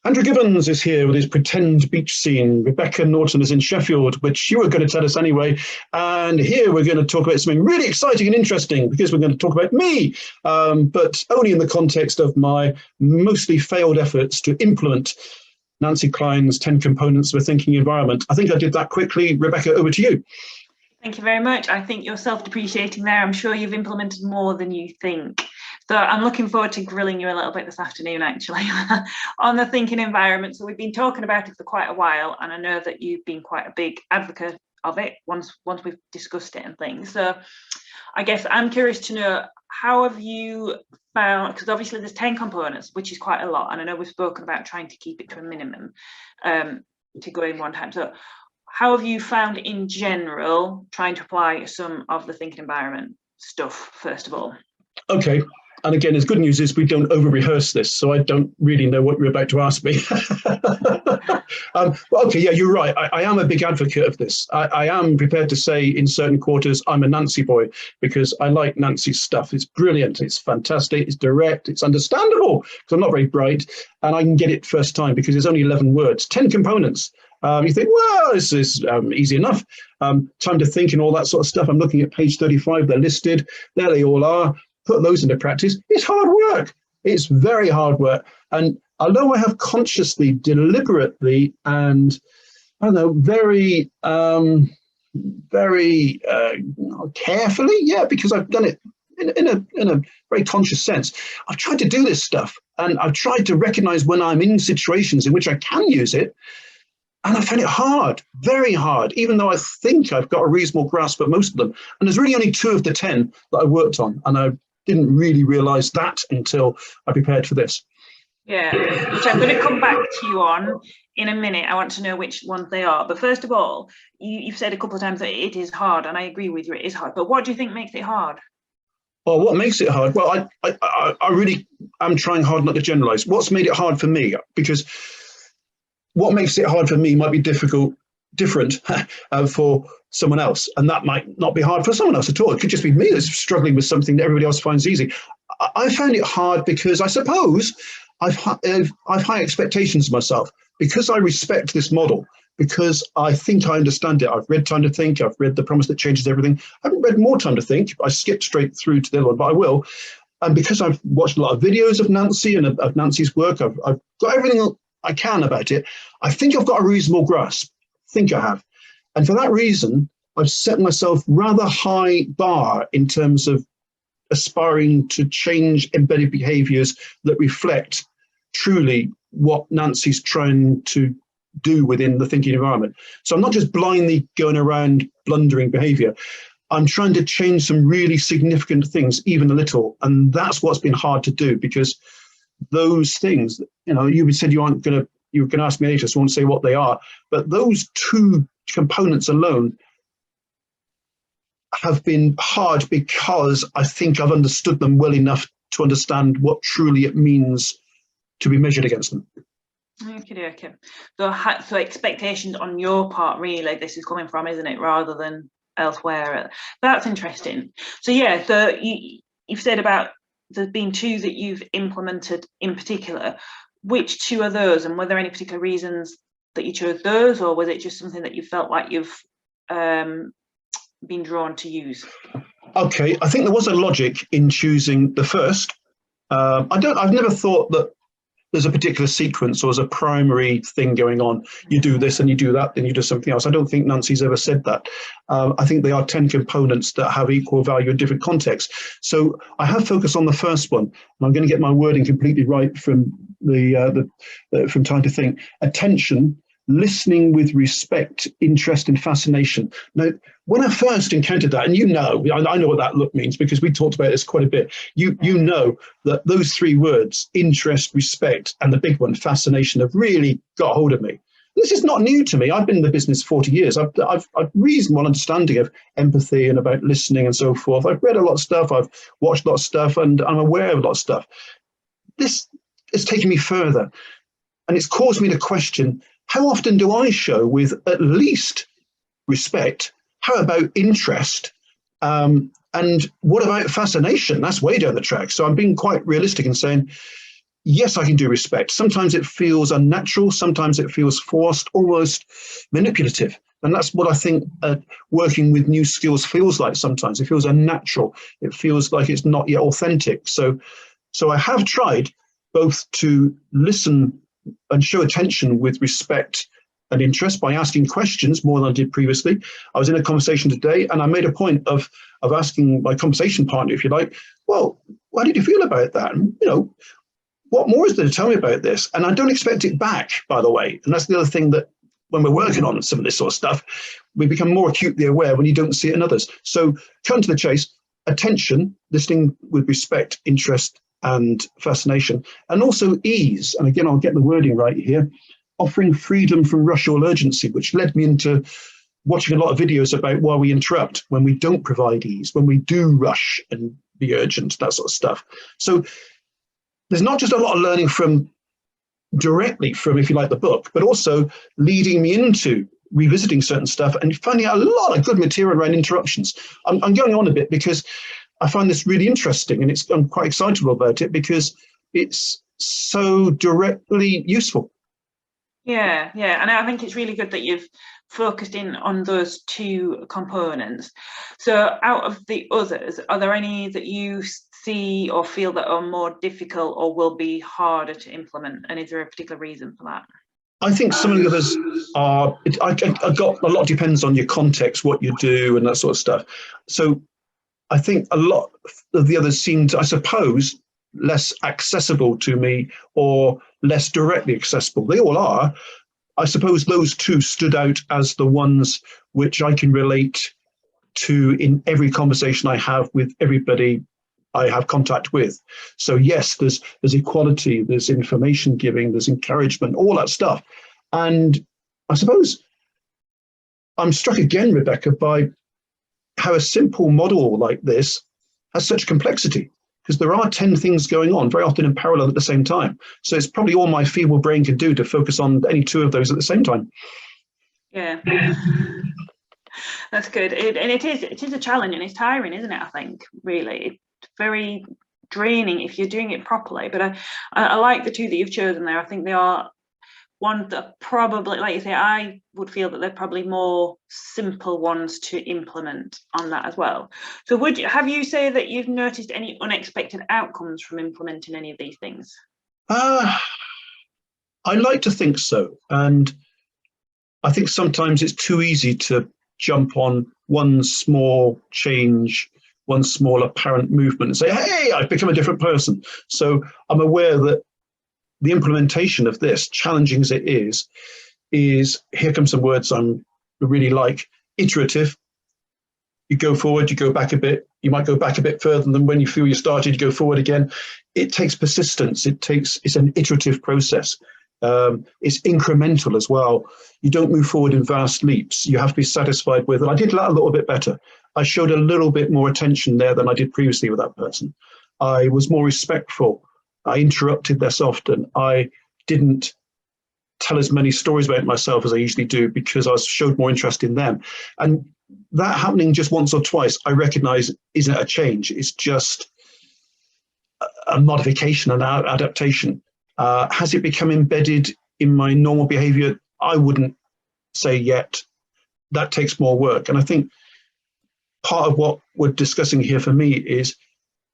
Andrew Gibbons is here with his pretend beach scene. Rebecca Norton is in Sheffield, which you were going to tell us anyway. And here we're going to talk about something really exciting and interesting because we're going to talk about me, but only in the context of my mostly failed efforts to implement Nancy Kline's 10 components of a thinking environment. I think I did that quickly. Rebecca, over to you. Thank you very much. I think you're self-depreciating there. I'm sure you've implemented more than you think. So I'm looking forward to grilling you a little bit this afternoon, actually, on the thinking environment. So we've been talking about it for quite a while, and I know that you've been quite a big advocate of it once we've discussed it and things. So I guess I'm curious to know, how have you found, because obviously there's 10 components, which is quite a lot, and I know we've spoken about trying to keep it to a minimum to go in one time. So how have you found in general trying to apply some of the thinking environment stuff, first of all? Okay. And again, the good news is we don't over-rehearse this, so I don't really know what you're about to ask me. Okay, yeah, you're right. I am a big advocate of this. I am prepared to say in certain quarters I'm a Nancy boy because I like Nancy's stuff. It's brilliant, it's fantastic, it's direct, it's understandable because I'm not very bright, and I can get it first time because it's only 11 words, 10 components. You think, well, this is easy enough. Time to think and all that sort of stuff. I'm looking at page 35, they're listed. There they all are. Put those into practice. It's hard work. It's very hard work. And although I have consciously, deliberately, and I don't know, very carefully, yeah, because I've done it in a very conscious sense. I've tried to do this stuff, and I've tried to recognize when I'm in situations in which I can use it. And I found it hard, very hard, even though I think I've got a reasonable grasp of most of them. And there's really only 2 of the 10 that I worked on. And I didn't really realize that until I prepared for this. Yeah, which I'm going to come back to you on in a minute. I want to know which ones they are. But first of all, you've said a couple of times that it is hard, and I agree with you, it is hard. But what do you think makes it hard? Well, what makes it hard? Well, I really am trying hard not to generalize. What's made it hard for me? Because what makes it hard for me might be different for someone else, and that might not be hard for someone else at all. It could just be me that's struggling with something that everybody else finds easy. I found it hard because I suppose I've high expectations of myself, because I respect this model, because I think I understand it. I've read Time to Think, I've read The Promise That Changes Everything. I haven't read More Time to Think. I skipped straight through to the other one, but I will. And because I've watched a lot of videos of Nancy and of Nancy's work, I've got everything I can about it. I think I've got a reasonable grasp. I think I have. And for that reason, I've set myself rather high bar in terms of aspiring to change embedded behaviours that reflect truly what Nancy's trying to do within the thinking environment. So I'm not just blindly going around blundering behaviour. I'm trying to change some really significant things, even a little. And that's what's been hard to do, because those things, you said you were going to ask me later, so I won't say what they are, but those 2 components alone have been hard because I think I've understood them well enough to understand what truly it means to be measured against them. Okay. So expectations on your part, really, this is coming from, isn't it, rather than elsewhere? That's interesting. So yeah, you've said about there's been 2 that you've implemented in particular. Which 2 are those, and were there any particular reasons that you chose those, or was it just something that you felt like you've been drawn to use? Okay, I think there was a logic in choosing the first. I've never thought that there's a particular sequence or as a primary thing going on. You do this and you do that, then you do something else. I don't think Nancy's ever said that. I think they are 10 components that have equal value in different contexts. So I have focused on the first one, and I'm going to get my wording completely right from from Time to Think. Attention, listening with respect, interest, and fascination. Now, when I first encountered that, and I know what that look means because we talked about this quite a bit. You know that those 3 words, interest, respect, and the big one, fascination, have really got hold of me. This is not new to me. I've been in the business 40 years. I've reasonable understanding of empathy and about listening and so forth. I've read a lot of stuff. I've watched a lot of stuff, and I'm aware of a lot of stuff. This has taken me further, and it's caused me to question, how often do I show with at least respect? How about interest? And what about fascination? That's way down the track. So I'm being quite realistic and saying, yes, I can do respect. Sometimes it feels unnatural. Sometimes it feels forced, almost manipulative. And that's what I think working with new skills feels like sometimes. It feels unnatural. It feels like it's not yet authentic. So I have tried both to listen and show attention with respect and interest by asking questions more than I did previously. I was in a conversation today and I made a point of asking my conversation partner, if you like, well, how did you feel about that? And, what more is there to tell me about this? And I don't expect it back, by the way. And that's the other thing, that when we're working on some of this sort of stuff, we become more acutely aware when you don't see it in others. So cut to the chase, attention, listening with respect, interest, and fascination, and also ease. And again, I'll get the wording right here, offering freedom from rush or urgency, which led me into watching a lot of videos about why we interrupt, when we don't provide ease, when we do rush and be urgent, that sort of stuff. So there's not just a lot of learning directly from, if you like, the book, but also leading me into revisiting certain stuff and finding out a lot of good material around interruptions. I'm going on a bit because I find this really interesting, and I'm quite excited about it because it's so directly useful. Yeah, and I think it's really good that you've focused in on those two components. So out of the others, are there any that you see or feel that are more difficult or will be harder to implement? And is there a particular reason for that? I think some of the others are, I got a lot depends on your context, what you do and that sort of stuff. So I think a lot of the others seemed, I suppose, less accessible to me or less directly accessible. They all are. I suppose those two stood out as the ones which I can relate to in every conversation I have with everybody I have contact with. So yes, there's equality, there's information giving, there's encouragement, all that stuff. And I suppose I'm struck again, Rebecca, by how a simple model like this has such complexity, because there are 10 things going on, very often in parallel at the same time. So it's probably all my feeble brain can do to focus on any two of those at the same time. Yeah. That's good. And it is a challenge, and it's tiring, isn't it? I think really it's very draining if you're doing it properly. But I like the two that you've chosen there. I think they are one that probably, like you say, I would feel that they're probably more simple ones to implement on that as well. So have you say that you've noticed any unexpected outcomes from implementing any of these things? I like to think so. And I think sometimes it's too easy to jump on one small change, one small apparent movement and say, hey, I've become a different person. So I'm aware that the implementation of this, challenging as it is here comes some words I really like, iterative. You go forward, you go back a bit, you might go back a bit further than when you feel you started, you go forward again. It takes persistence, it's an iterative process. It's incremental as well. You don't move forward in vast leaps. You have to be satisfied with, and I did that a little bit better. I showed a little bit more attention there than I did previously with that person. I was more respectful. I interrupted less often. I didn't tell as many stories about myself as I usually do because I showed more interest in them. And that happening just once or twice, I recognize isn't a change. It's just a modification, an adaptation. Has it become embedded in my normal behavior? I wouldn't say yet. That takes more work. And I think part of what we're discussing here for me is,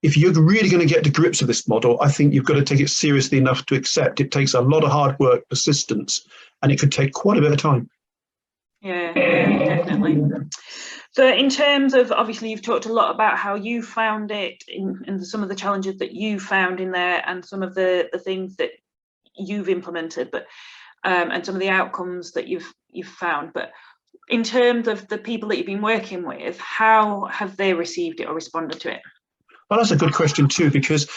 if you're really going to get to grips with this model, I think you've got to take it seriously enough to accept it takes a lot of hard work, persistence, and it could take quite a bit of time. Yeah, definitely. So in terms of, obviously you've talked a lot about how you found it and some of the challenges that you found in there and some of the things that you've implemented, but and some of the outcomes that you've found. But in terms of the people that you've been working with, how have they received it or responded to it? Well, that's a good question too, because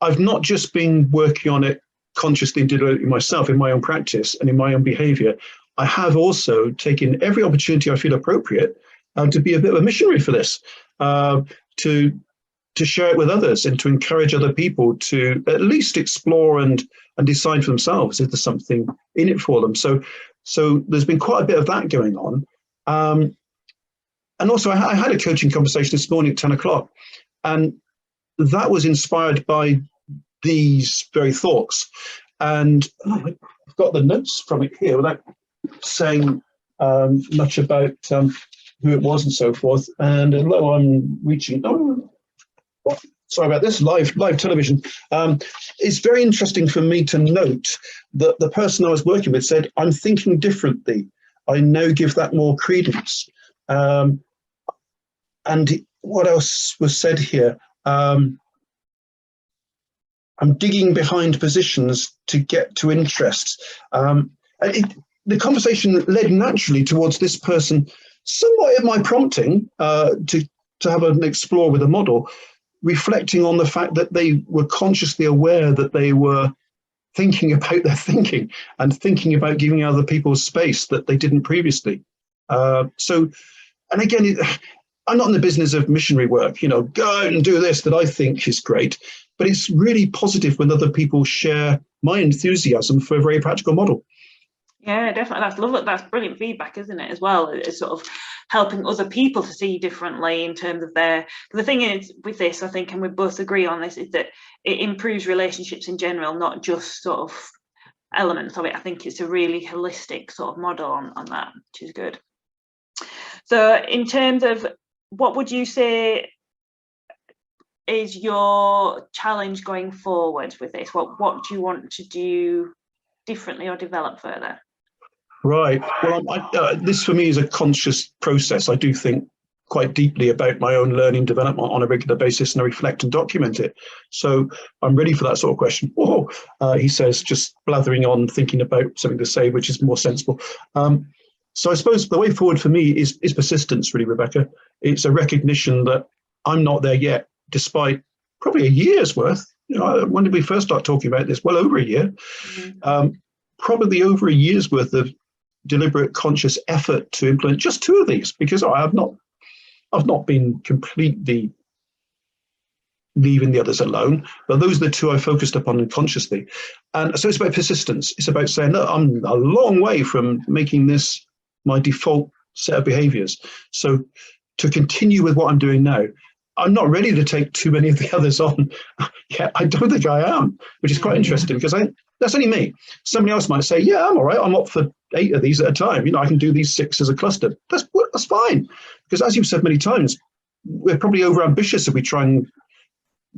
I've not just been working on it consciously and deliberately myself in my own practice and in my own behavior. I have also taken every opportunity I feel appropriate to be a bit of a missionary for this, to share it with others and to encourage other people to at least explore and decide for themselves if there's something in it for them. So there's been quite a bit of that going on. And also I had a coaching conversation this morning at 10 o'clock, and that was inspired by these very thoughts. And I've got the notes from it here without saying much about who it was and so forth. And although I'm reaching, sorry about this, live television. It's very interesting for me to note that the person I was working with said, I'm thinking differently. I now give that more credence. And what else was said here? I'm digging behind positions to get to interests. The conversation led naturally towards this person, somewhat at my prompting, to have an explore with a model, reflecting on the fact that they were consciously aware that they were thinking about their thinking and thinking about giving other people space that they didn't previously. So, and again, I'm not in the business of missionary work, go out and do this that I think is great, but it's really positive when other people share my enthusiasm for a very practical model. Yeah, definitely. That's lovely. That's brilliant feedback, isn't it, as well? It's sort of helping other people to see differently in terms of the thing is with this, I think, and we both agree on this, is that it improves relationships in general, not just sort of elements of it. I think it's a really holistic sort of model on that, which is good. So in terms of, what would you say is your challenge going forward with this? What do you want to do differently or develop further? Right. Well, this for me is a conscious process. I do think quite deeply about my own learning development on a regular basis, and I reflect and document it. So I'm ready for that sort of question. Whoa, he says, just blathering on, thinking about something to say, which is more sensible. So I suppose the way forward for me is persistence, really, Rebecca. It's a recognition that I'm not there yet, despite probably a year's worth. When did we first start talking about this? Well, over a year. Mm-hmm. Probably over a year's worth of deliberate, conscious effort to implement just two of these, because I've not been completely leaving the others alone, but those are the two I focused upon consciously. And so it's about persistence. It's about saying, look, I'm a long way from making this my default set of behaviors. So to continue with what I'm doing now, I'm not ready to take too many of the others on. Yeah, I don't think I am, which is quite interesting, because that's only me. Somebody else might say, yeah, I'm all right. I'm up for 8 of these at a time. I can do these 6 as a cluster. That's fine. Because as you've said many times, we're probably overambitious if we try and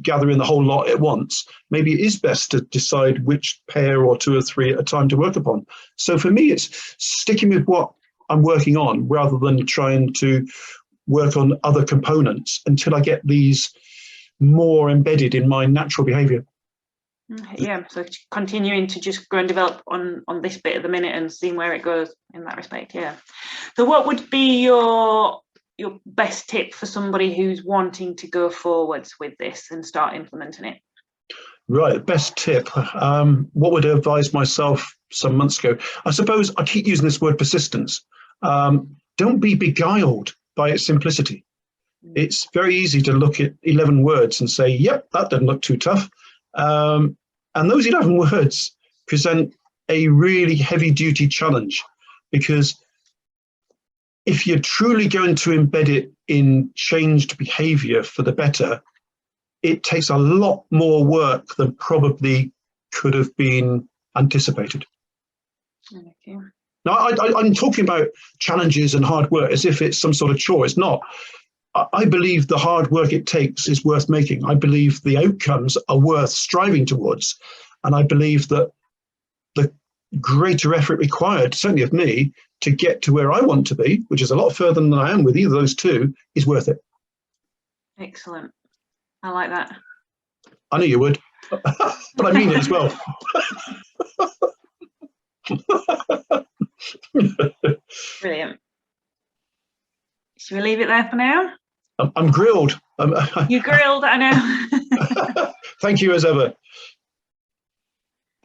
gather in the whole lot at once. Maybe it is best to decide which pair or 2 or 3 at a time to work upon. So for me, it's sticking with what I'm working on rather than trying to work on other components until I get these more embedded in my natural behavior. Yeah, so continuing to just go and develop on this bit at the minute and seeing where it goes in that respect. Yeah. So what would be your best tip for somebody who's wanting to go forwards with this and start implementing it? Right, best tip. What would I advise myself some months ago? I suppose I keep using this word persistence. Don't be beguiled by its simplicity. It's very easy to look at 11 words and say, yep, that doesn't look too tough. And those 11 words present a really heavy duty challenge, because if you're truly going to embed it in changed behavior for the better, it takes a lot more work than probably could have been anticipated. Okay. Now, I'm talking about challenges and hard work as if it's some sort of chore. It's not. I believe the hard work it takes is worth making. I believe the outcomes are worth striving towards. And I believe that the greater effort required, certainly of me, to get to where I want to be, which is a lot further than I am with either of those two, is worth it. Excellent. I like that. I knew you would, but I mean it as well. Brilliant. Should we leave it there for now? I'm grilled. You're grilled, I know. Thank you as ever.